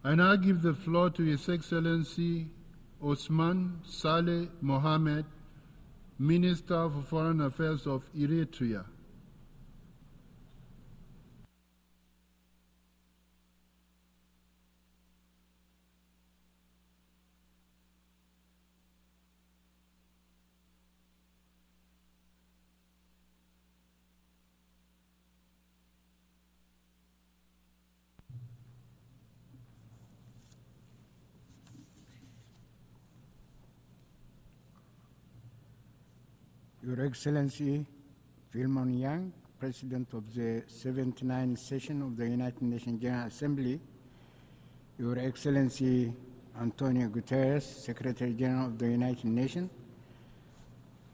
I now give the floor to His Excellency Osman Saleh Mohammed, Minister for Foreign Affairs of Eritrea. Your Excellency Philemon Yang, President of the 79th Session of the United Nations General Assembly, Your Excellency Antonio Guterres, Secretary General of the United Nations,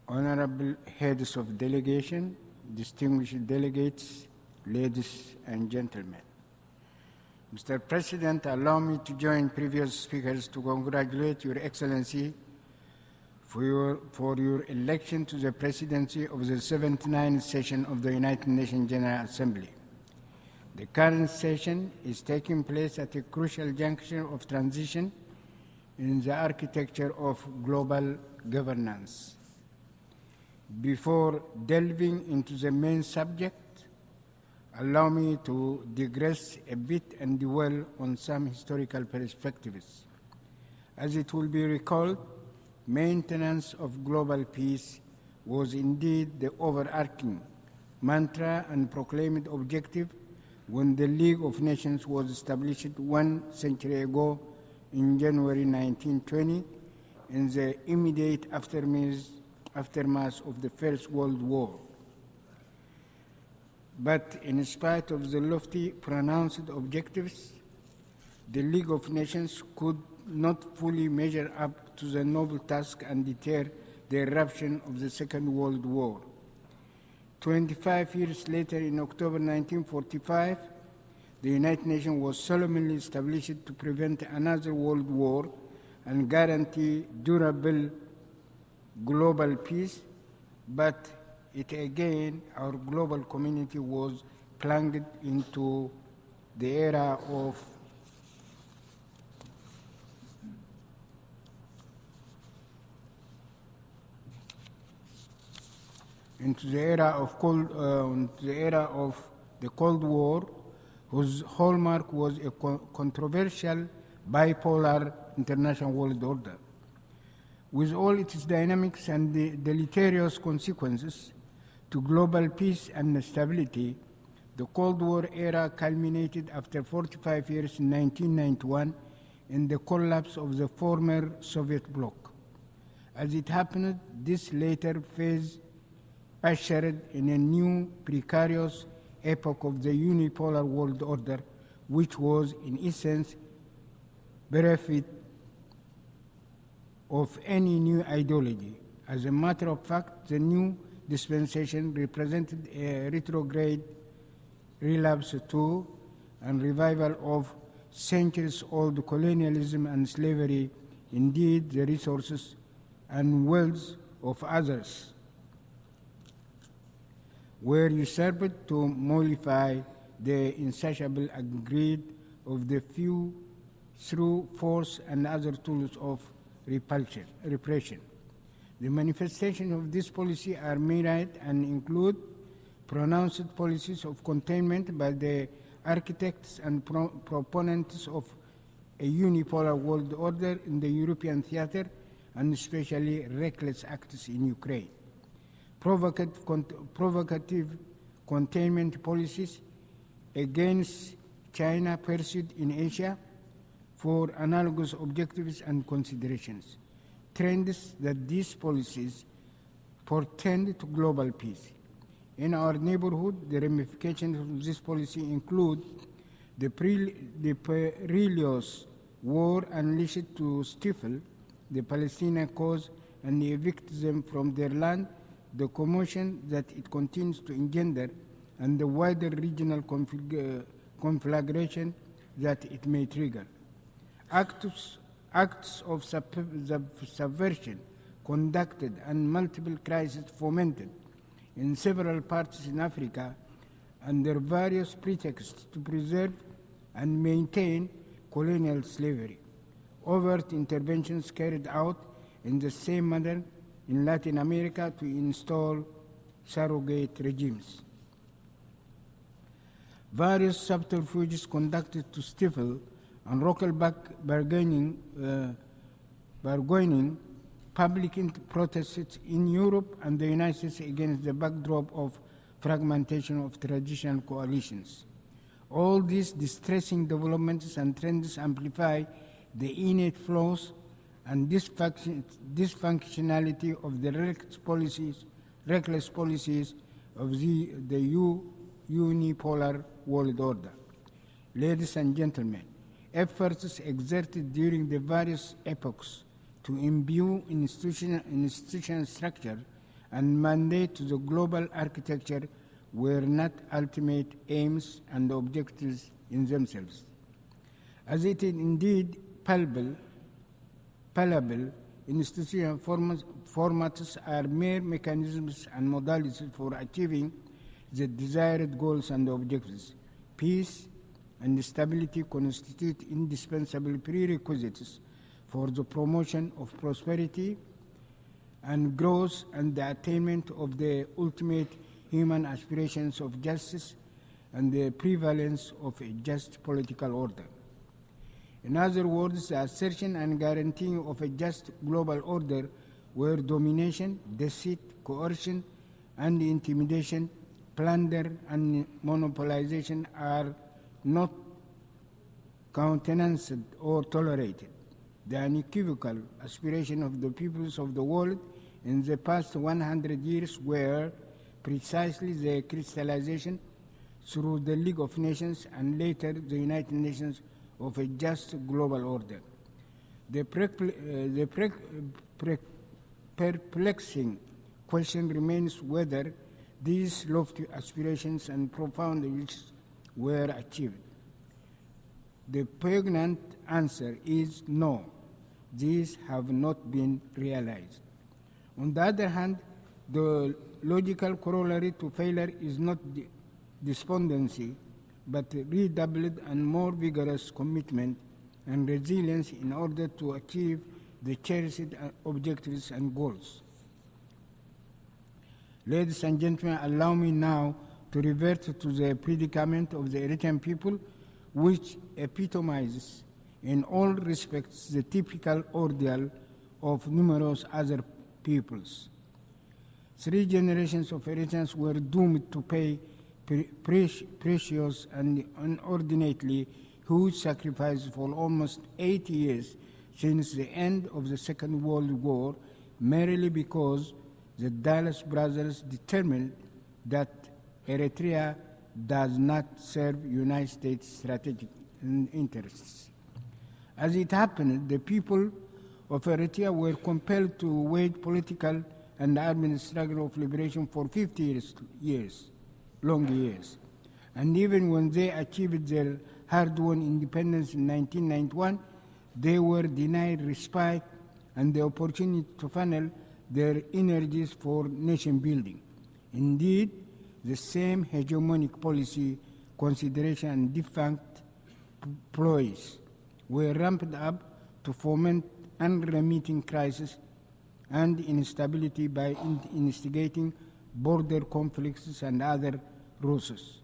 Honorable Heads of Delegation, distinguished delegates, ladies and gentlemen. Mr. President, allow me to join previous speakers to congratulate Your Excellency for your election to the presidency of the 79th session of the United Nations General Assembly. The current session is taking place at a crucial juncture of transition in the architecture of global governance. Before delving into the main subject, allow me to digress a bit and dwell on some historical perspectives. As it will be recalled, maintenance of global peace was indeed the overarching mantra and proclaimed objective when the League of Nations was established 1 century ago in January 1920 in the immediate aftermath of the First World War. But in spite of the lofty pronounced objectives, the League of Nations could not fully measure up to the noble task and deter the eruption of the Second World War. 25 years later, in October 1945, the United Nations was solemnly established to prevent another world war and guarantee durable global peace, but our global community was plunged into the era of the Cold War, whose hallmark was a controversial bipolar international world order. With all its dynamics and the deleterious consequences to global peace and stability, the Cold War era culminated after 45 years in 1991 in the collapse of the former Soviet bloc. As it happened, this later phase ushered in a new precarious epoch of the unipolar world order, which was in essence bereft of any new ideology. As a matter of fact, the new dispensation represented a retrograde relapse to and revival of centuries-old colonialism and slavery, indeed the resources and wealth of others were usurped to mollify the insatiable greed of the few through force and other tools of repression. The manifestations of this policy are myriad and include pronounced policies of containment by the architects and proponents of a unipolar world order in the European theater, and especially reckless acts in Ukraine. Provocative containment policies against China pursued in Asia for analogous objectives and considerations. Trends that these policies portend to global peace. In our neighborhood, the ramifications of this policy include the perilous war unleashed to stifle the Palestinian cause and evict them from their land, the commotion that it continues to engender, and the wider regional conflagration that it may trigger. Acts of subversion conducted and multiple crises fomented in several parts in Africa under various pretexts to preserve and maintain colonial slavery. Overt interventions carried out in the same manner in Latin America to install surrogate regimes. Various subterfuges conducted to stifle and roll back bargaining public protests in Europe and the United States against the backdrop of fragmentation of traditional coalitions. All these distressing developments and trends amplify the innate flaws and dysfunctionality of the reckless policies of the unipolar world order. Ladies and gentlemen, efforts exerted during the various epochs to imbue institutional structure and mandate to the global architecture were not ultimate aims and objectives in themselves. As it is indeed palpable, institutional formats are mere mechanisms and modalities for achieving the desired goals and objectives. Peace and stability constitute indispensable prerequisites for the promotion of prosperity and growth and the attainment of the ultimate human aspirations of justice and the prevalence of a just political order. In other words, the assertion and guaranteeing of a just global order where domination, deceit, coercion, and intimidation, plunder, and monopolization are not countenanced or tolerated. The unequivocal aspiration of the peoples of the world in the past 100 years were precisely the crystallization through the League of Nations and later the United Nations of a just global order. The perplexing question remains whether these lofty aspirations and profound wishes were achieved. The poignant answer is no, these have not been realized. On the other hand, the logical corollary to failure is not despondency, but redoubled and more vigorous commitment and resilience in order to achieve the cherished objectives and goals. Ladies and gentlemen, allow me now to revert to the predicament of the Eritrean people, which epitomizes in all respects the typical ordeal of numerous other peoples. 3 generations of Eritreans were doomed to pay precious and inordinately huge sacrifices for almost 80 years since the end of the Second World War, merely because the Dallas brothers determined that Eritrea does not serve United States strategic interests. As it happened, the people of Eritrea were compelled to wage political and armed struggle of liberation for 50 long years. And even when they achieved their hard-won independence in 1991, they were denied respite and the opportunity to funnel their energies for nation building. Indeed, the same hegemonic policy, consideration, and defunct ploys were ramped up to foment unremitting crisis and instability by instigating border conflicts and other ruses.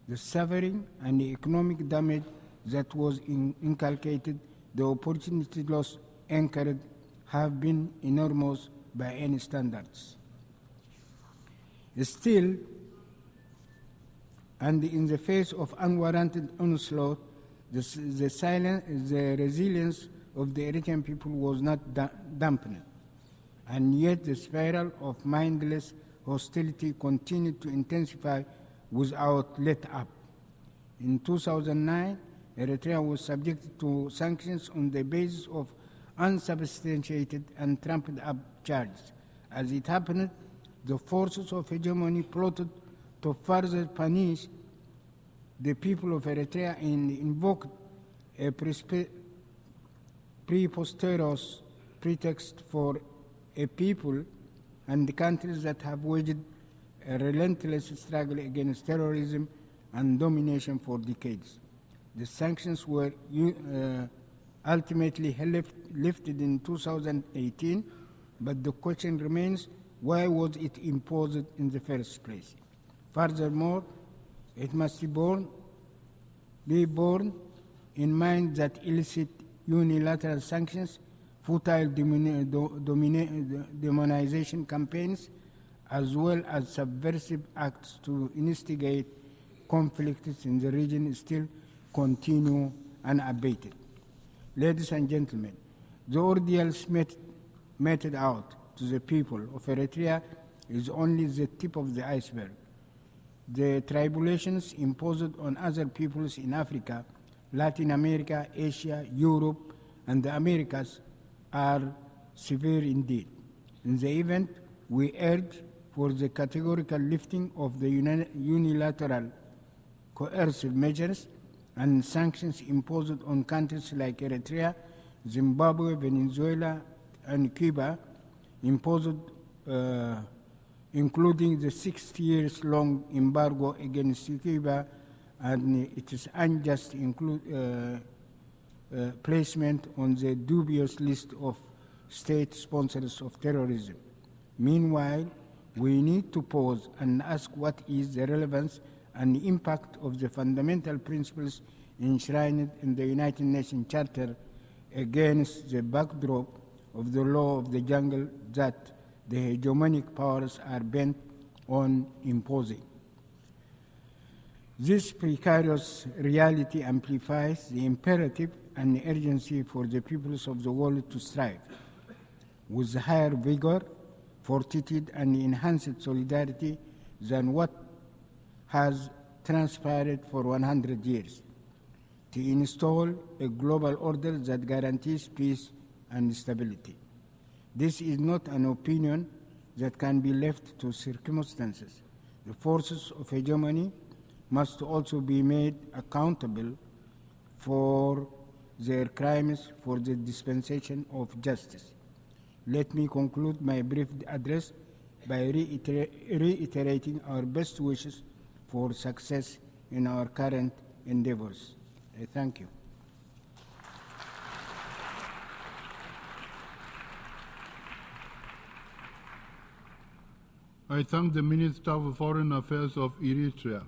The suffering and the economic damage that was inculcated, the opportunity loss incurred, have been enormous by any standards. Still, and in the face of unwarranted onslaught, the resilience of the Eritrean people was not dampened, and yet the spiral of mindless hostility continued to intensify without let up. In 2009, Eritrea was subjected to sanctions on the basis of unsubstantiated and trumped-up charges. As it happened, the forces of hegemony plotted to further punish the people of Eritrea and invoked a preposterous pretext for a people and the countries that have waged a relentless struggle against terrorism and domination for decades. The sanctions were ultimately lifted in 2018, but the question remains, why was it imposed in the first place? Furthermore, it must be borne in mind that illicit unilateral sanctions, futile demonization campaigns, as well as subversive acts to instigate conflicts in the region still continue unabated. Ladies and gentlemen, the ordeals meted out to the people of Eritrea is only the tip of the iceberg. The tribulations imposed on other peoples in Africa, Latin America, Asia, Europe, and the Americas are severe indeed. In the event, we urge for the categorical lifting of the unilateral coercive measures and sanctions imposed on countries like Eritrea, Zimbabwe, Venezuela, and Cuba, imposed including the 60 years long embargo against Cuba and its unjust placement on the dubious list of state sponsors of terrorism. Meanwhile, we need to pause and ask what is the relevance and impact of the fundamental principles enshrined in the United Nations Charter against the backdrop of the law of the jungle that the hegemonic powers are bent on imposing. This precarious reality amplifies the imperative and urgency for the peoples of the world to strive with higher vigor, fortitude, and enhanced solidarity than what has transpired for 100 years, to install a global order that guarantees peace and stability. This is not an opinion that can be left to circumstances. The forces of hegemony must also be made accountable for their crimes for the dispensation of justice. Let me conclude my brief address by reiterating our best wishes for success in our current endeavors. I thank you. I thank the Minister for Foreign Affairs of Eritrea.